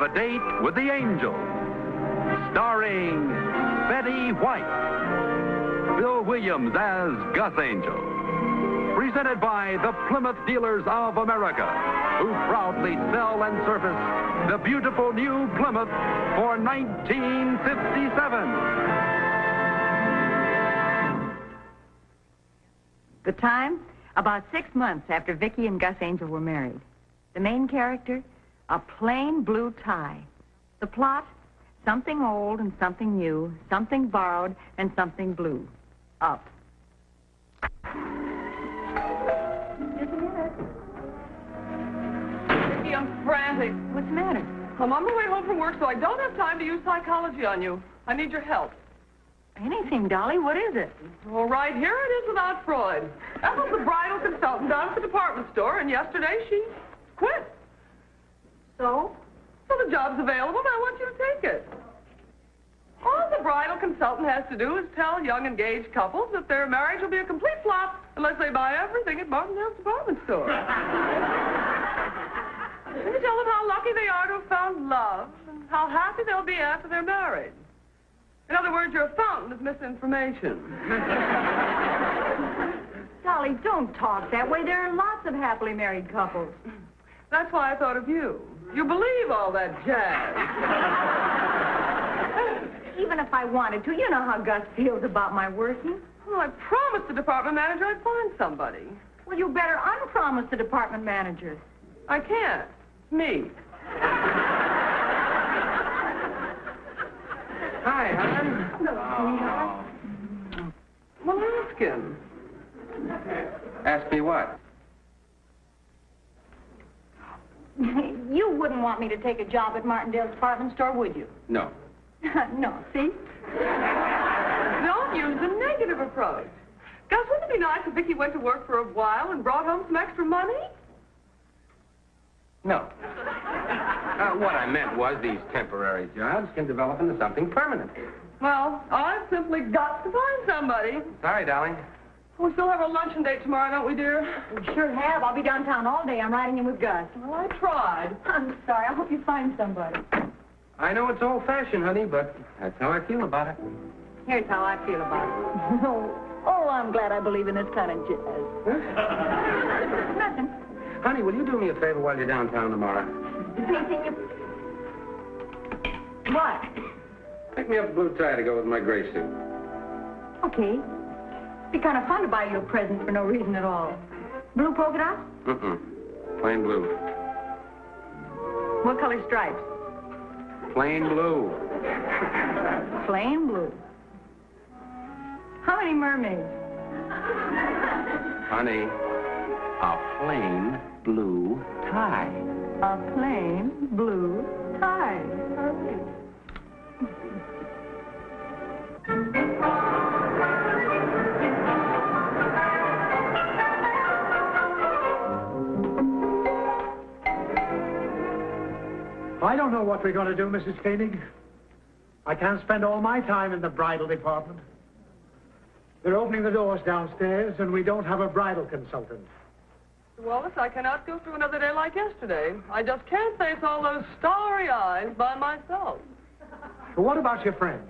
A Date with the Angel, starring Betty White, Bill Williams as Gus Angel. Presented by the Plymouth Dealers of America, who proudly sell and service the beautiful new Plymouth for 1957. The time? About 6 months after Vicki and Gus Angel were married. The main character? A plain blue tie. The plot? Something old and something new, something borrowed and something blue. Up. Vicki, I'm frantic. What's the matter? I'm on my way home from work, so I don't have time to use psychology on you. I need your help. Anything, Dolly. What is it? Well, right here it is without Freud. Ethel's the bridal consultant down at the department store, and yesterday she quit. So? So the job's available, and I want you to take it. All the bridal consultant has to do is tell young engaged couples that their marriage will be a complete flop unless they buy everything at Martindale's department store. And you tell them how lucky they are to have found love and how happy they'll be after they're married. In other words, you're a fountain of misinformation. Dolly, don't talk that way. There are lots of happily married couples. That's why I thought of you. You believe all that jazz. Even if I wanted to, you know how Gus feels about my working. Well, I promised the department manager I'd find somebody. Well, you better unpromise the department manager. I can't. It's me. Hi, hon. Hello, Well, ask him. Ask me what? You wouldn't want me to take a job at Martindale's department store, would you? No. No, see? Don't use the negative approach. Gus, wouldn't it be nice if Vicki went to work for a while and brought home some extra money? No. What I meant was these temporary jobs can develop into something permanent. Well, I've simply got to find somebody. Sorry, darling. We still have our luncheon date tomorrow, don't we, dear? We sure have. I'll be downtown all day. I'm riding in with Gus. Well, I tried. I'm sorry. I hope you find somebody. I know it's old-fashioned, honey, but that's how I feel about it. Here's how I feel about it. Oh, I'm glad I believe in this kind of jazz. Nothing. Honey, will you do me a favor while you're downtown tomorrow? Anything you... What? Pick me up a blue tie to go with my gray suit. Okay. Be kind of fun to buy you a present for no reason at all. Blue polka dot? Mm-mm. Plain blue. What color stripes? Plain blue. Plain blue. How many mermaids? Honey, a plain blue tie. A plain blue tie. I don't know what we're going to do, Mrs. Koenig. I can't spend all my time in the bridal department. They're opening the doors downstairs, and we don't have a bridal consultant. Wallace, I cannot go through another day like yesterday. I just can't face all those starry eyes by myself. But what about your friend?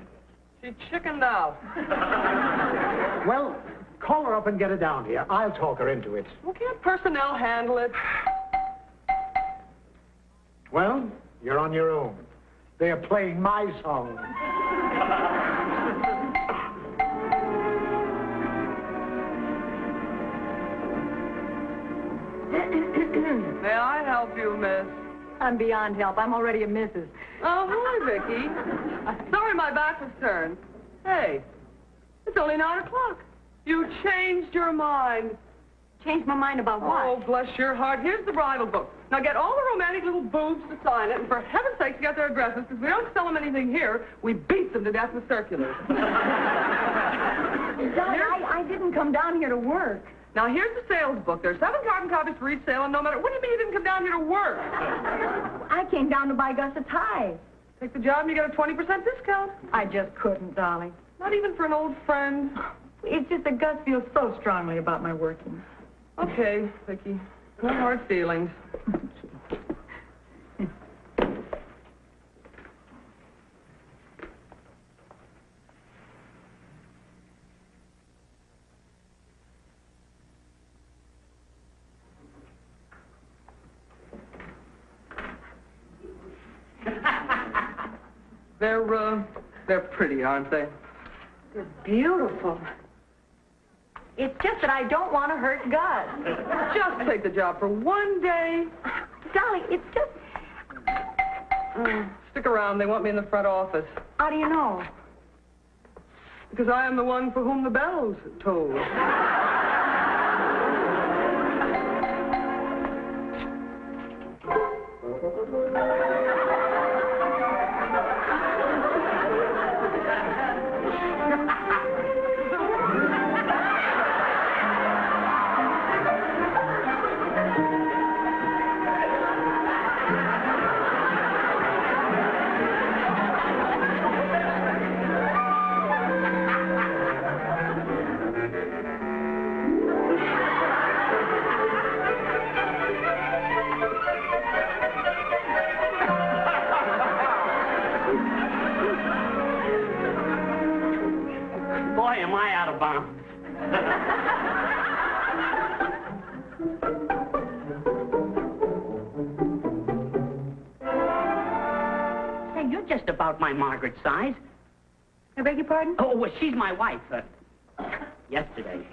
She chickened out. Well, call her up and get her down here. I'll talk her into it. Well, can't personnel handle it? Well, you're on your own. They are playing my song. May I help you, miss? I'm beyond help. I'm already a missus. Oh, hi, Vicki. Sorry my back was turned. Hey, it's only 9 o'clock. You changed your mind. Changed my mind about what? Oh, bless your heart. Here's the bridal book. Now get all the romantic little boobs to sign it, and for heaven's sake, get their addresses, because we don't sell them anything here. We beat them to death with circulars. Dolly, I didn't come down here to work. Now, here's the sales book. There's 7 carbon copies for each sale, and no matter... What do you mean you didn't come down here to work? I came down to buy Gus a tie. Take the job and you get a 20% discount. I just couldn't, Dolly. Not even for an old friend. It's just that Gus feels so strongly about my working. Okay, Vicki. No hard feelings. They're pretty, aren't they? They're beautiful. It's just that I don't want to hurt Gus. Just take the job for one day. Dolly, it's just... Stick around. They want me in the front office. How do you know? Because I am the one for whom the bells toll. Boy, am I out of bounds. Hey, you're just about my Margaret size. I beg your pardon? Oh, well, she's my wife. Yesterday.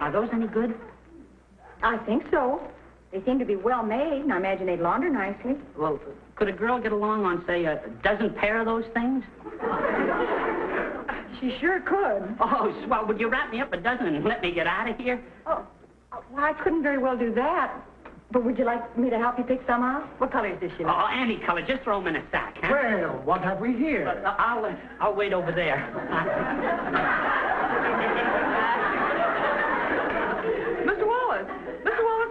Are those any good? I think so. They seem to be well made, and I imagine they'd launder nicely. Well, could a girl get along on, say, a dozen pair of those things? She sure could. Oh, swell. Would you wrap me up a dozen and let me get out of here? Oh, well, I couldn't very well do that. But would you like me to help you pick some out? What color is this you like? Oh, any color. Just throw them in a sack, huh? Well, what have we here? I'll wait over there. Mr. Wallace,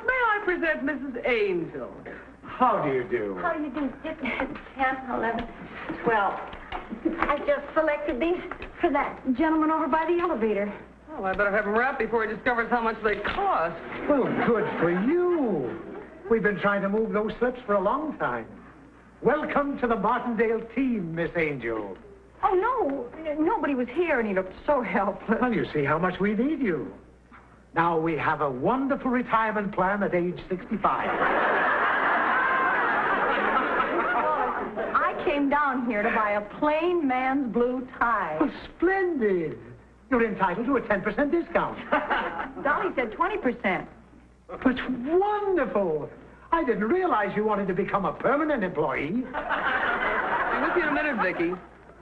may I present Mrs. Angel? How do you do? How do you do? 10, 11, 12. I just selected these for that gentleman over by the elevator. Well, I better have him wrapped before he discovers how much they cost. Well, good for you. We've been trying to move those slips for a long time. Welcome to the Martindale team, Miss Angel. Oh, no. Nobody was here, and he looked so helpless. Well, you see how much we need you. Now, we have a wonderful retirement plan at age 65. I came down here to buy a plain man's blue tie. Oh, splendid. You're entitled to a 10% discount. Dolly said 20%. But wonderful. I didn't realize you wanted to become a permanent employee. I'll be with you in a minute, Vicki.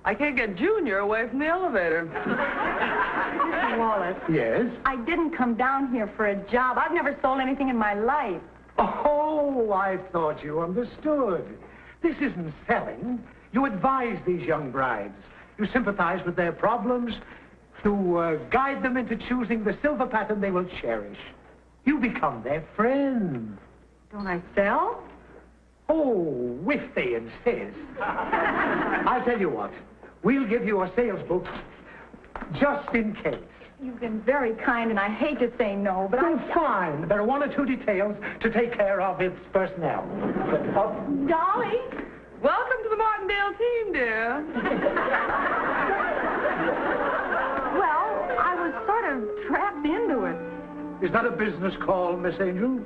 I can't get Junior away from the elevator. Mr. Wallace. Yes? I didn't come down here for a job. I've never sold anything in my life. Oh, I thought you understood. This isn't selling. You advise these young brides. You sympathize with their problems to guide them into choosing the silver pattern they will cherish. You become their friend. Don't I sell? Oh, if they insist. I'll tell you what. We'll give you a sales book just in case. You've been very kind, and I hate to say no, but Oh, fine. There are one or two details to take care of its personnel. Dolly? Welcome to the Martindale team, dear. Well, I was sort of trapped into it. Is that a business call, Miss Angel?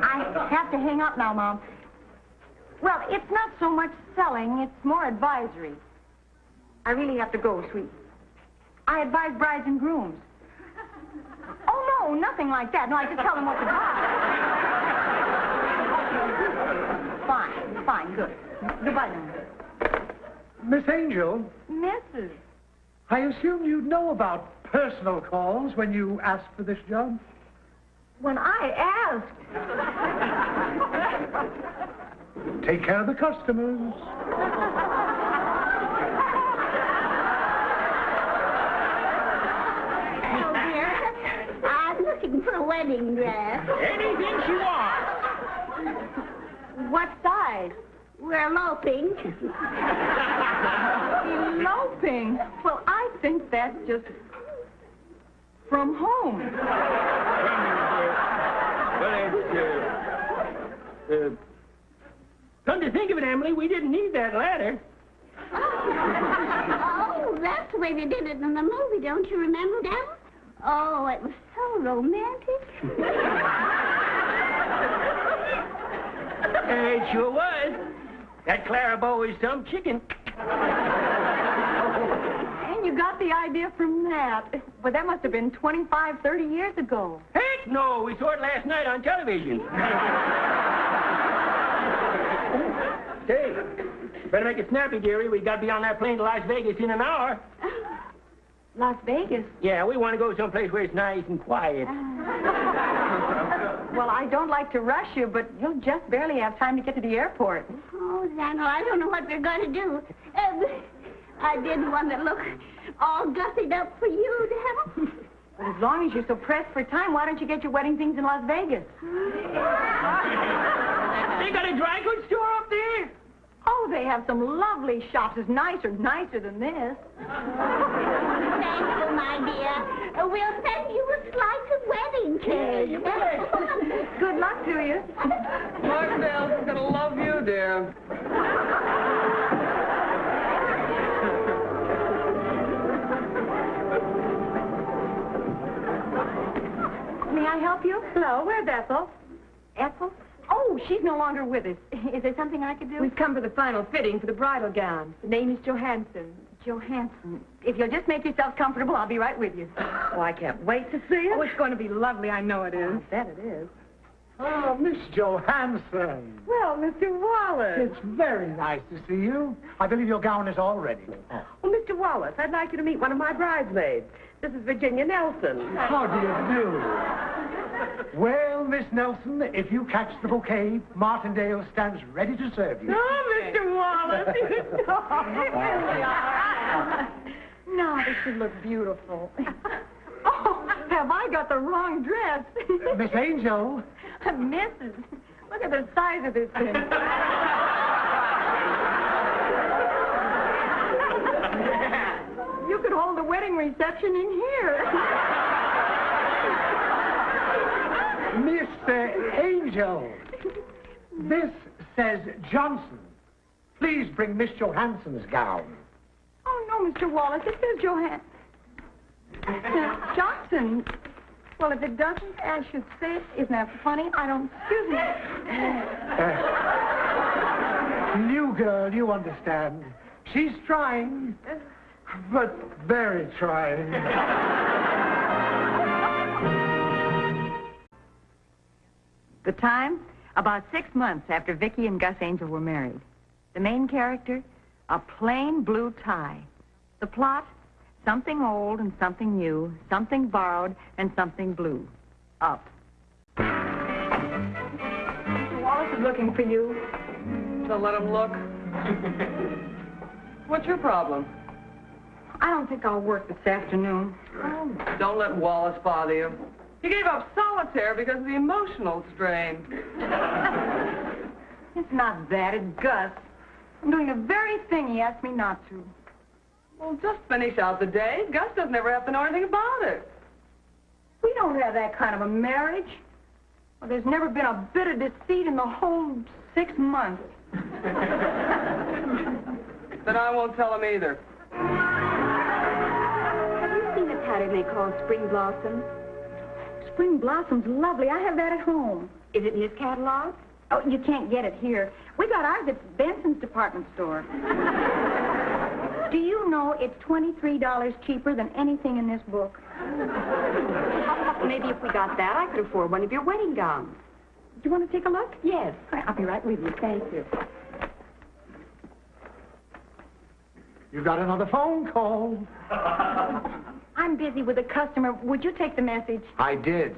I have to hang up now, Mom. Well, it's not so much selling, it's more advisory. I really have to go, sweet. I advise brides and grooms. Oh, no, nothing like that. No, I just tell them what to buy. Fine, good. Goodbye now. Miss Angel, Mrs. I assume you know about personal calls when you asked for this job? When I asked... Take care of the customers. Oh, dear. I'm looking for a wedding dress. Anything she wants. What size? We're eloping. Eloping? Well, I think that's just from home. Come to think of it, Emily, we didn't need that ladder. Oh, that's the way they did it in the movie. Don't you remember that? Oh, it was so romantic. It sure was. That Clarabelle is some chicken. And you got the idea from that. But that must have been 25, 30 years ago. Heck no, we saw it last night on television. Hey, better make it snappy, dearie. We got to be on that plane to Las Vegas in an hour. Las Vegas? Yeah, we want to go someplace where it's nice and quiet. Well, I don't like to rush you, but you'll just barely have time to get to the airport. Oh, Zano, I don't know what we're going to do. I didn't want to look all gussied up for you, Dad. Well, as long as you're so pressed for time, why don't you get your wedding things in Las Vegas? They got a dry goods store up there? Oh, they have some lovely shops. It's nicer than this. Thank you, my dear. We'll send you a slice of wedding cake. Good luck to you. Martindale's going to love you, dear. May I help you? Hello, where's Ethel? Ethel? Oh, she's no longer with us. Is there something I could do? We've come for the final fitting for the bridal gown. The name is Johansson. Johansson. If you'll just make yourself comfortable, I'll be right with you. Oh, I can't wait to see it. Oh, it's going to be lovely. I know it is. I bet it is. Oh, Miss Johansson. Well, Mr. Wallace. It's very nice to see you. I believe your gown is all ready. Well, Mr. Wallace, I'd like you to meet one of my bridesmaids. This is Virginia Nelson. How do you do? Well, Miss Nelson, if you catch the bouquet, Martindale stands ready to serve you. Oh, Mr. Wallace. No, this should look beautiful. Oh, have I got the wrong dress? Miss Angel. Mrs. Look at the size of this thing. You could hold the wedding reception in here. Miss Angel. This says Johnson. Please bring Miss Johansson's gown. Oh, no, Mr. Wallace. It says Johnson. Well, if it doesn't, I should say it. Isn't that funny? I don't... Excuse me. New girl, you understand. She's trying, but very trying. The time? About 6 months after Vicki and Gus Angel were married. The main character? A plain blue tie. The plot? Something old and something new, something borrowed and something blue. Up. Mr. Wallace is looking for you. Don't let him look. What's your problem? I don't think I'll work this afternoon. Oh, don't let Wallace bother you. He gave up solitaire because of the emotional strain. It's not that, it's Gus. I'm doing the very thing he asked me not to. Well, just finish out the day. Gus doesn't ever have to know anything about it. We don't have that kind of a marriage. Well, there's never been a bit of deceit in the whole 6 months. Then I won't tell him either. Have you seen the pattern they call Spring Blossoms? Spring Blossom's lovely. I have that at home. Is it in his catalog? Oh, you can't get it here. We got ours at Benson's department store. Do you know it's $23 cheaper than anything in this book? Maybe if we got that, I could afford one of your wedding gowns. Do you want to take a look? Yes. I'll be right with you. Thank you. You got another phone call. I'm busy with a customer. Would you take the message? I did.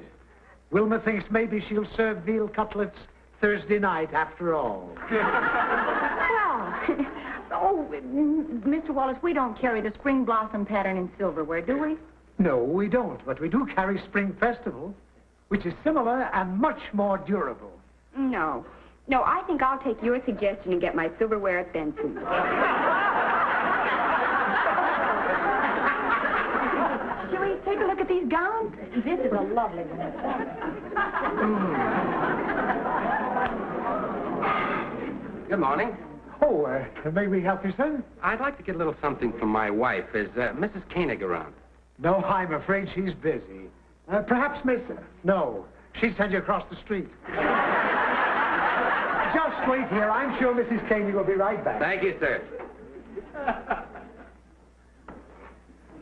Wilma thinks maybe she'll serve veal cutlets Thursday night after all. Well, Mr. Wallace, we don't carry the Spring Blossom pattern in silverware, do we? No, we don't, but we do carry Spring Festival, which is similar and much more durable. No, I think I'll take your suggestion and get my silverware at Benson's. Shall we take a look at these gowns? This is a lovely one. Good morning. Oh, may we help you, sir? I'd like to get a little something from my wife. Is Mrs. Koenig around? No, I'm afraid she's busy. Perhaps Miss... No, she'd send you across the street. Just just wait here. I'm sure Mrs. Caney will be right back. Thank you, sir.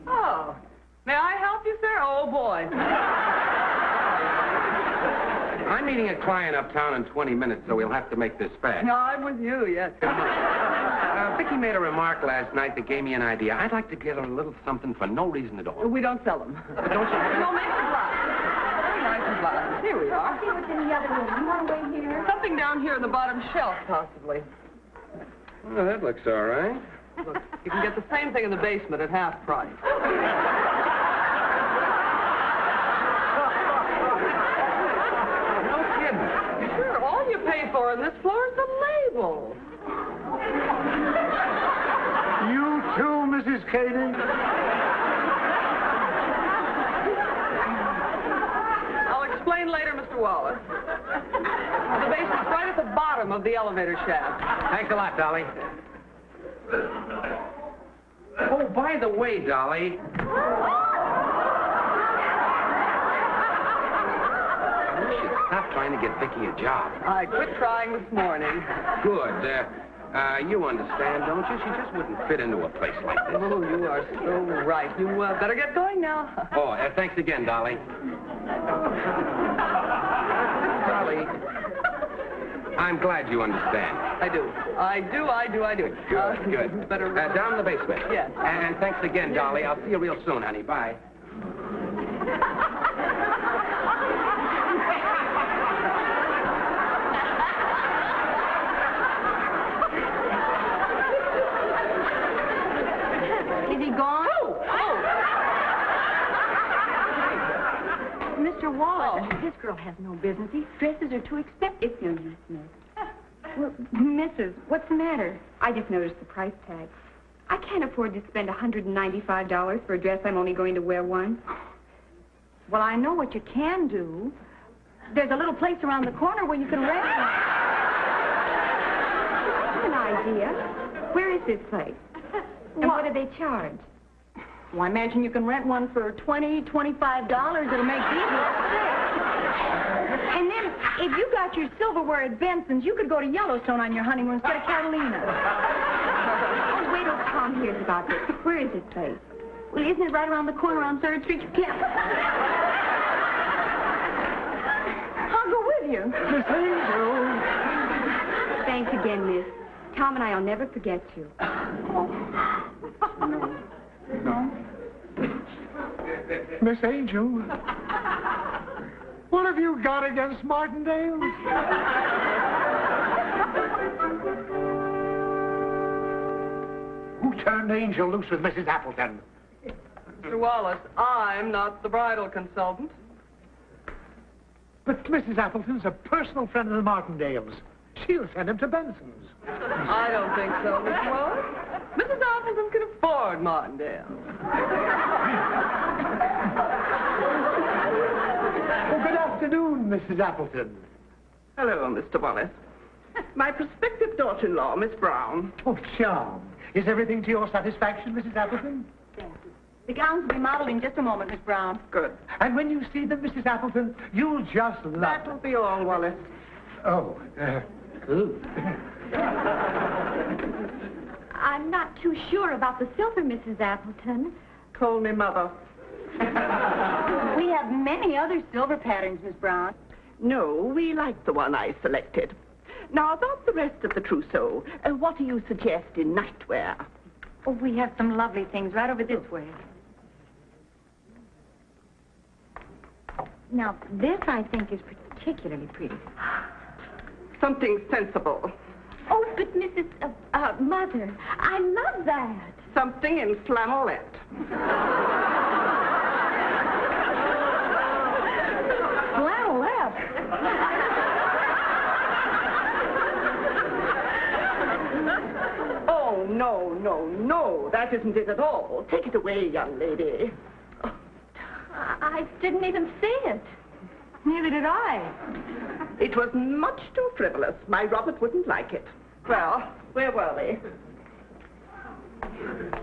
Oh, may I help you, sir? Oh, boy. I'm meeting a client uptown in 20 minutes, so we'll have to make this fast. No, I'm with you, yes. Vicki made a remark last night that gave me an idea. I'd like to get her a little something for no reason at all. We don't sell them. Don't you? No, make the glass. Very nice and glass. Here we are. See what's in the other room. You want to wait here? Something down here in the bottom shelf, possibly. Oh, that looks all right. Look, you can get the same thing in the basement at half price. No kidding. Sure, all you pay for on this floor is the label. You too, Mrs. Caney? I'll explain later, Mr. Wallace. The basement's right at the bottom of the elevator shaft. Thanks a lot, Dolly. Oh, by the way, Dolly. You should stop trying to get Vicki a job. I quit trying this morning. Good. You understand, don't you? She just wouldn't fit into a place like this. Oh, you are so right. You better get going now. Oh, thanks again, Dolly. Dolly, I'm glad you understand. I do. Good. Better... Down in the basement. Yes. And thanks again, Dolly. I'll see you real soon, honey. Bye. Is he gone? Oh! Mr. Wallace, this girl has no business. These dresses are too expensive. It's no use, Miss. Well, Mrs., what's the matter? I just noticed the price tag. I can't afford to spend $195 for a dress I'm only going to wear once. Well, I know what you can do. There's a little place around the corner where you can rent one. That's an idea. Where is this place? And what do they charge? Well, I imagine you can rent one for $20, $25. It'll make people upset. And then, if you got your silverware at Benson's, you could go to Yellowstone on your honeymoon instead of Catalina. Oh, wait till Tom hears about this. Where is this place? Well, isn't it right around the corner on 3rd Street? You can't... I'll go with you. Miss Angel. Thanks again, Miss. Tom and I'll never forget you. No. Miss Angel. What have you got against Martindale? Who turned Angel loose with Mrs. Appleton? Mr. Wallace, I'm not the bridal consultant. But Mrs. Appleton's a personal friend of the Martindales. She'll send him to Benson's. I don't think so, Miss Wallace. Mrs. Appleton can afford Martindale. Oh, good afternoon, Mrs. Appleton. Hello, Mr. Wallace. My prospective daughter-in-law, Miss Brown. Oh, charm. Is everything to your satisfaction, Mrs. Appleton? The gowns will be modeled in just a moment, Miss Brown. Good. And when you see them, Mrs. Appleton, you'll just love That'll be all, Wallace. Oh, ooh. I'm not too sure about the silver, Mrs. Appleton. Call me Mother. We have many other silver patterns, Miss Brown. No, we like the one I selected. Now, about the rest of the trousseau, what do you suggest in nightwear? Oh, we have some lovely things right over this way. Now, this, I think, is particularly pretty. Something sensible. Oh, but Mrs. Mother, I love that. Something in flannelette. Flannelette. Oh, no, no, no. That isn't it at all. Take it away, young lady. I didn't even see it. Neither did I. It was much too frivolous. My Robert wouldn't like it. Well, where were we?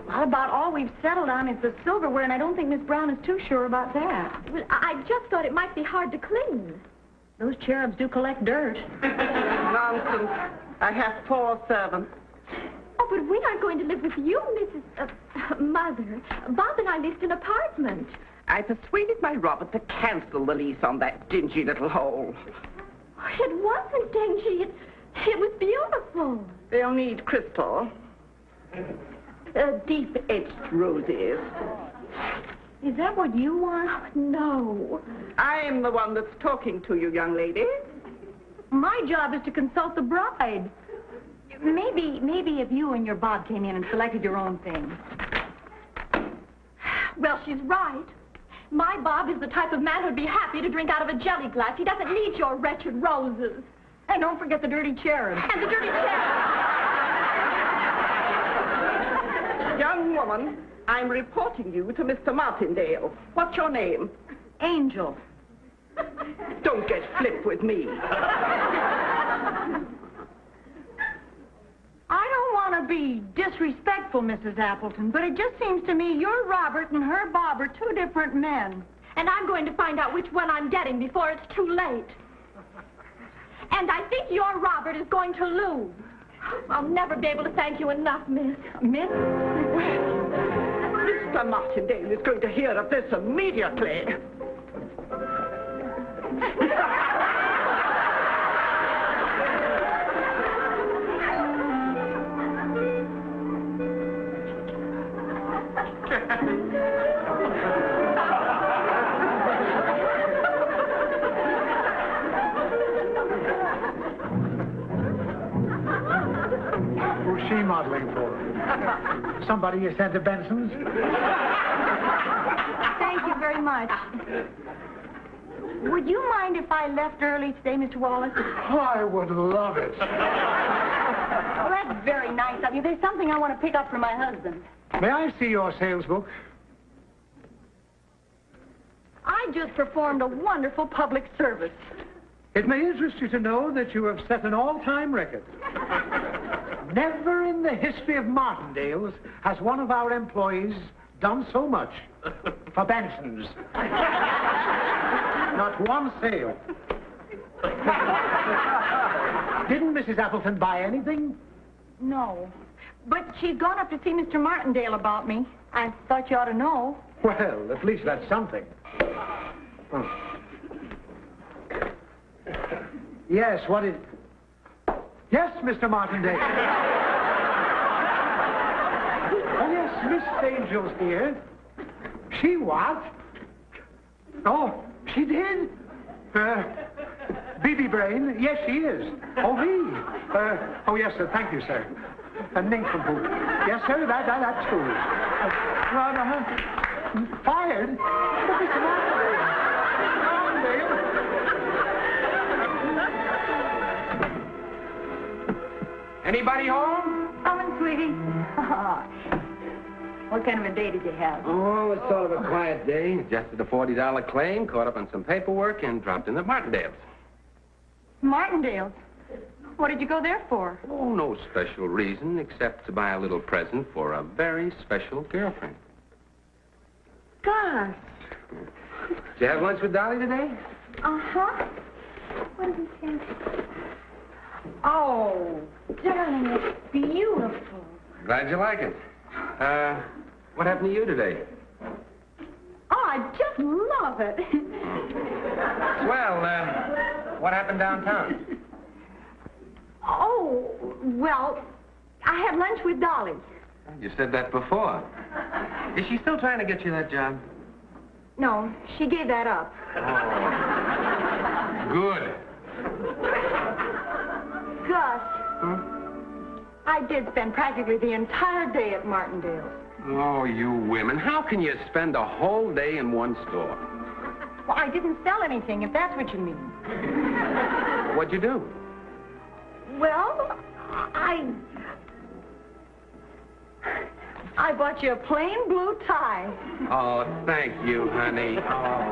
Well, about all we've settled on is the silverware, and I don't think Miss Brown is too sure about that. Well, I just thought it might be hard to clean. Those cherubs do collect dirt. Nonsense. I have 4 servants. Oh, but we aren't going to live with you, Mrs. Mother. Bob and I leased an apartment. I persuaded my Robert to cancel the lease on that dingy little hole. It wasn't dingy. It was beautiful. They'll need crystal. Deep-etched roses. Is that what you want? No. I'm the one that's talking to you, young lady. My job is to consult the bride. Maybe if you and your Bob came in and selected your own things. Well, she's right. My Bob is the type of man who'd be happy to drink out of a jelly glass. He doesn't need your wretched roses. And don't forget the dirty cherub. And the dirty cherub. Young woman, I'm reporting you to Mr. Martindale. What's your name? Angel. Don't get flip with me. I don't want to be disrespectful, Mrs. Appleton, but it just seems to me your Robert and her Bob are 2 different men. And I'm going to find out which one I'm getting before it's too late. And I think your Robert is going to lose. I'll never be able to thank you enough, miss. Miss? Mr. Martindale is going to hear of this immediately. Who's she modeling for? Somebody you sent to Benson's? Thank you very much. Would you mind if I left early today, Mr. Wallace? I would love it. Well, that's very nice of you. There's something I want to pick up for my husband. May I see your sales book? I just performed a wonderful public service. It may interest you to know that you have set an all-time record. Never in the history of Martindale's has one of our employees done so much for Benson's. Not one sale. Didn't Mrs. Appleton buy anything? No. But she's gone up to see Mr. Martindale about me. I thought you ought to know. Well, at least that's something. Oh. Yes, what is... Yes, Mr. Martindale. Oh, yes, Miss Angel's here. She what? Oh, she did? BB Brain? Yes, she is. Oh, me? Oh, yes, sir. Thank you, sir. A nincompoop. Yes, sir, that too. Fired? But Mr. Martindale. Anybody home? Coming, sweetie. What kind of a day did you have? Oh, it's sort of a quiet day. Adjusted a $40 claim, caught up on some paperwork, and dropped in at Martindale's. Martindale's? What did you go there for? Oh, no special reason except to buy a little present for a very special girlfriend. Gus. Did you have lunch with Dolly today? Uh-huh. What did he say? Oh, darling, it's beautiful. Glad you like it. What happened to you today? Oh, I just love it. Well, what happened downtown? Oh, well, I had lunch with Dolly. You said that before. Is she still trying to get you that job? No, she gave that up. Oh. Good. Gus, I did spend practically the entire day at Martindale's. Oh, you women. How can you spend a whole day in one store? Well, I didn't sell anything, if that's what you mean. What'd you do? Well, I bought you a plain blue tie. Oh, thank you, honey. Oh.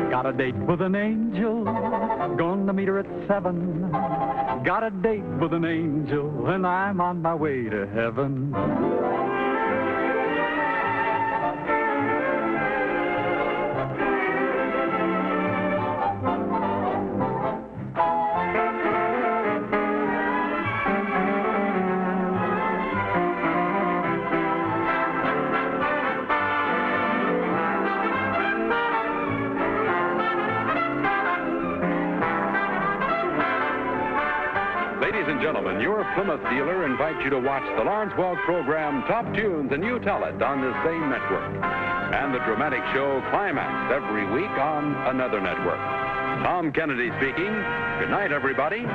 Got a date with an angel, gonna meet her at 7. got a date with an angel, and I'm on my way to heaven. Ladies and gentlemen, your Plymouth dealer invites you to watch the Lawrence Welk program Top Tunes and You Tell It on this same network. And the dramatic show Climax every week on another network. Tom Kennedy speaking. Good night, everybody.